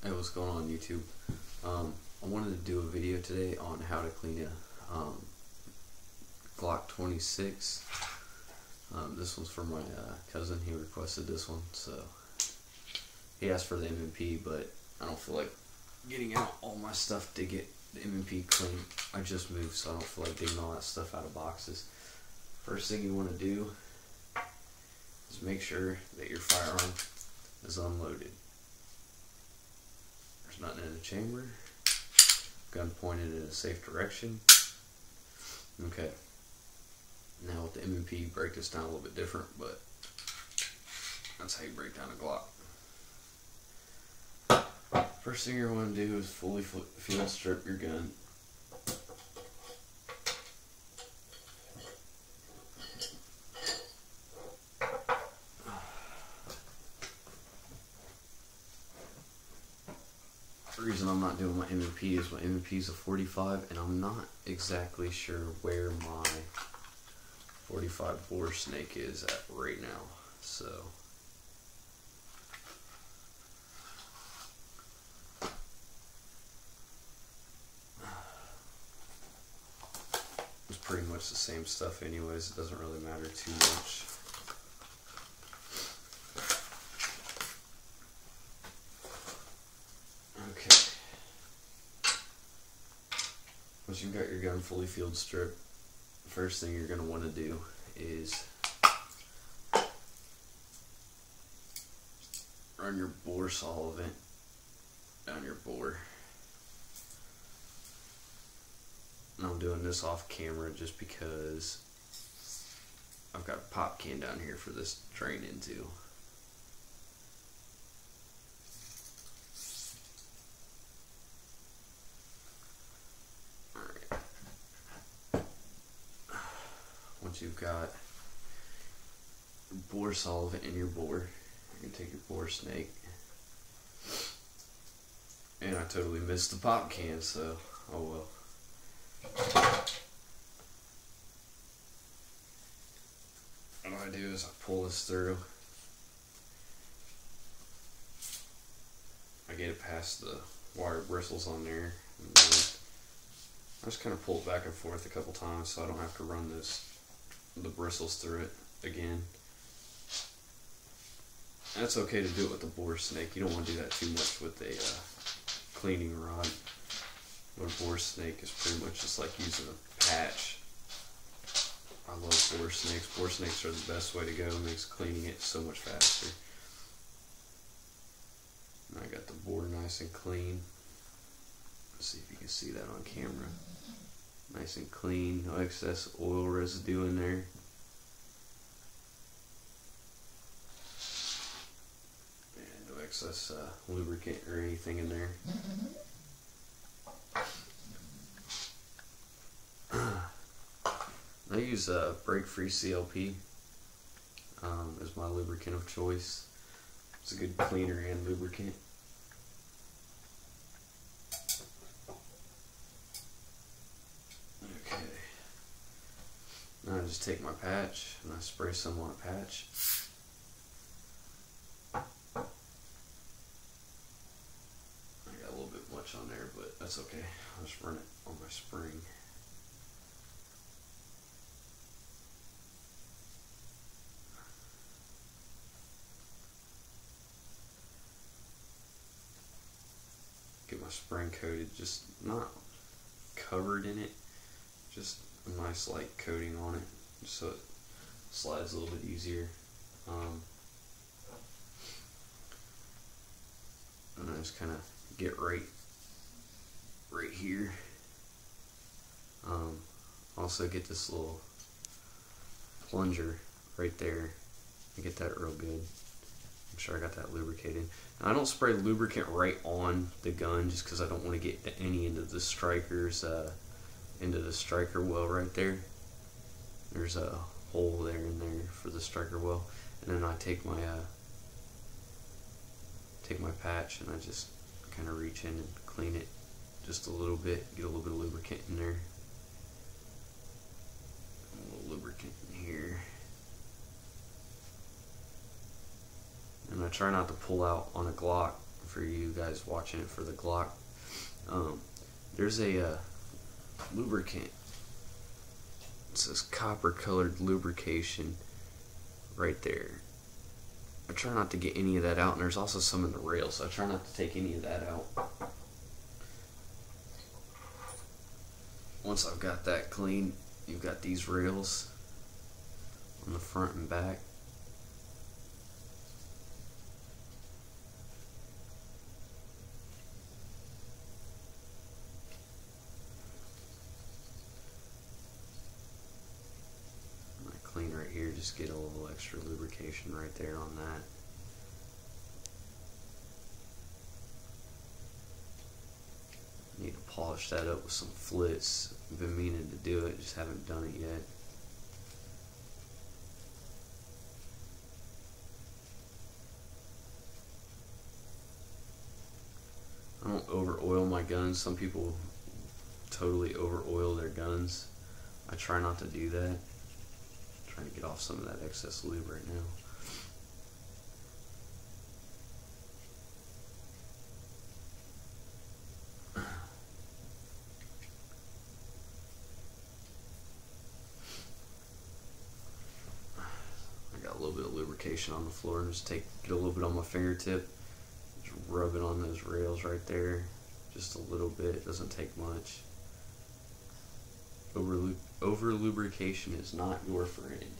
Hey, what's going on YouTube? I wanted to do a video today on how to clean a Glock 26. This one's for my cousin. He requested this one, so he asked for the M&P, but I don't feel like getting out all my stuff to get the M&P clean. I just moved, so I don't feel like digging all that stuff out of boxes. First thing you want to do is make sure that your firearm is unloaded. There's nothing in the chamber. Gun pointed in a safe direction. Okay. Now with the M&P, you break this down a little bit different, but that's how you break down a Glock. First thing you're going to do is fully field strip your gun. The reason I'm not doing my M&P is my M&P is a 45, and I'm not exactly sure where my 45 bore snake is at right now. So it's pretty much the same stuff anyways. It doesn't really matter too much. Once you've got your gun fully field stripped, the first thing you're going to want to do is run your bore solvent down your bore. And I'm doing this off camera just because I've got a pop can down here for this to drain into. Once you've got bore solvent in your bore, you can take your bore snake. And I totally missed the pop can, so oh well. What I do is I pull this through. I get it past the wire bristles on there, and then I just kind of pull it back and forth a couple times so I don't have to run the bristles through it again. And it's okay to do it with the bore snake. You don't want to do that too much with a cleaning rod. A bore snake is pretty much just like using a patch. I love bore snakes. Bore snakes are the best way to go. It makes cleaning it so much faster. And I got the bore nice and clean. Let's see if you can see that on camera. Nice and clean, no excess oil residue in there. And no excess lubricant or anything in there. I use brake-free CLP as my lubricant of choice. It's a good cleaner and lubricant. Now I just take my patch and I spray some on a patch. I got a little bit much on there, but that's okay. I'll just run it on my spring. Get my spring coated, just not covered in it, just a nice light coating on it, just so it slides a little bit easier. And I just kind of get right here. Also get this little plunger right there and get that real good. I'm sure I got that lubricated. And I don't spray lubricant right on the gun just because I don't want to get any into the strikers. Into the striker well right there. There's a hole there in there for the striker well, and then I take my patch and I just kind of reach in and clean it just a little bit, get a little bit of lubricant in there, a little lubricant in here, and I try not to pull out on a Glock for you guys watching it for the Glock. There's a lubricant. It says copper colored lubrication right there. I try not to get any of that out, and there's also some in the rail, so I try not to take any of that out. Once I've got that clean, you've got these rails on the front and back. Clean right here, just get a little extra lubrication right there on that. Need to polish that up with some flits. I've been meaning to do it, just haven't done it yet. I don't over oil my guns. Some people totally over oil their guns. I try not to do that. Trying to get off some of that excess lube right now. I got a little bit of lubrication on the floor, and just get a little bit on my fingertip, just rub it on those rails right there, just a little bit. It doesn't take much. Over lubrication is not your friend.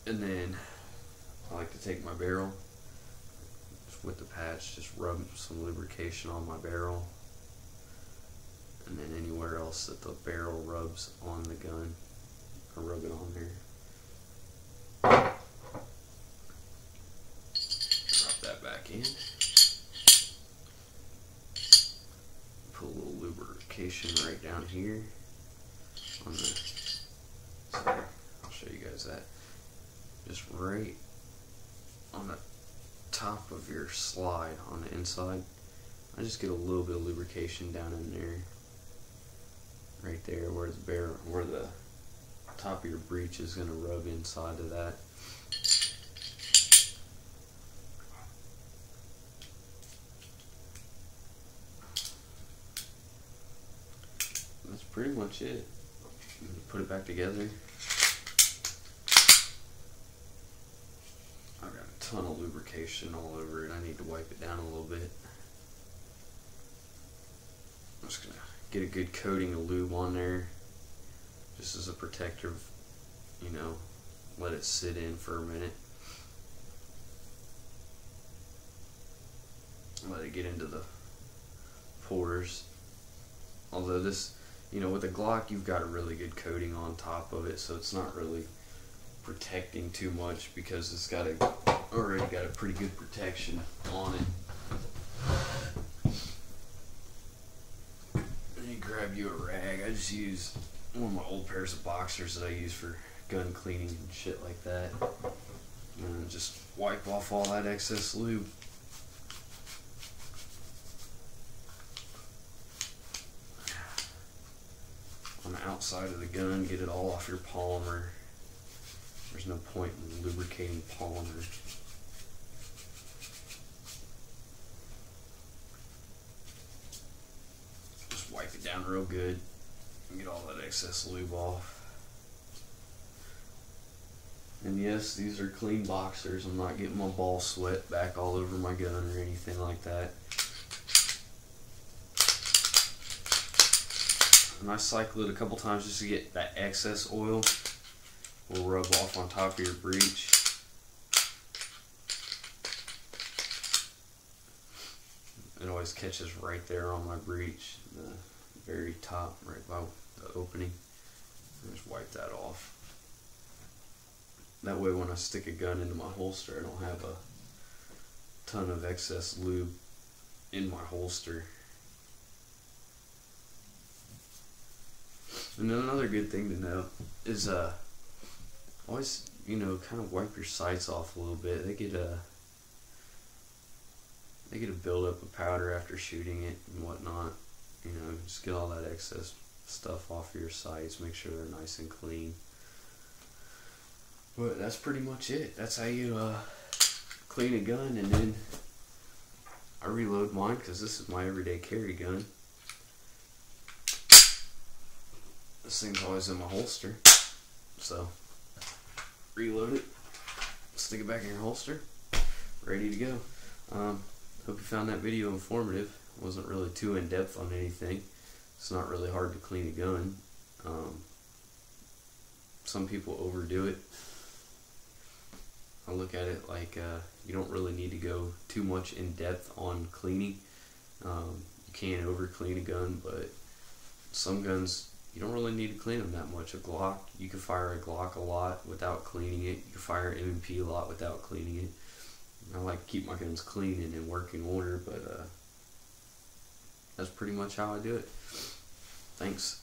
And then I like to take my barrel, just with the patch, just rub some lubrication on my barrel, and then anywhere else that the barrel rubs on the gun, I rub it on there. Drop that back in. Put a little lubrication right down here on the, sorry, I'll show you guys that, just right on the top of your slide on the inside. I just get a little bit of lubrication down in there, right there where the top of your breech is going to rub inside of that. That's pretty much it. Put it back together. I've got a ton of lubrication all over it. I need to wipe it down a little bit. I'm just gonna get a good coating of lube on there, just as a protective, you know, let it sit in for a minute. Let it get into the pores. Although this, you know, with the Glock, you've got a really good coating on top of it, so it's not really protecting too much because it's already got a pretty good protection on it. And you grab you a rag. I just use one of my old pairs of boxers that I use for gun cleaning and shit like that, and just wipe off all that excess lube. On the outside of the gun, get it all off your polymer. There's no point in lubricating polymer. Just wipe it down real good and get all that excess lube off. And yes, these are clean boxers. I'm not getting my ball sweat back all over my gun or anything like that. And I cycle it a couple times just to get that excess oil will rub off on top of your breech. It always catches right there on my breech, the very top, right by the opening. I just wipe that off. That way when I stick a gun into my holster, I don't have a ton of excess lube in my holster. And then another good thing to know is always, you know, kind of wipe your sights off a little bit. They get a buildup of powder after shooting it and whatnot. You know, just get all that excess stuff off of your sights. Make sure they're nice and clean. But that's pretty much it. That's how you clean a gun. And then I reload mine because this is my everyday carry gun. This thing's always in my holster, so reload it, stick it back in your holster, ready to go. Hope you found that video informative. It wasn't really too in-depth on anything. It's not really hard to clean a gun. Some people overdo it. I look at it like you don't really need to go too much in depth on cleaning. You can't over clean a gun, but some guns you don't really need to clean them that much. A Glock, you can fire a Glock a lot without cleaning it. You can fire an M&P a lot without cleaning it. I like to keep my guns clean and in working order, but that's pretty much how I do it. Thanks.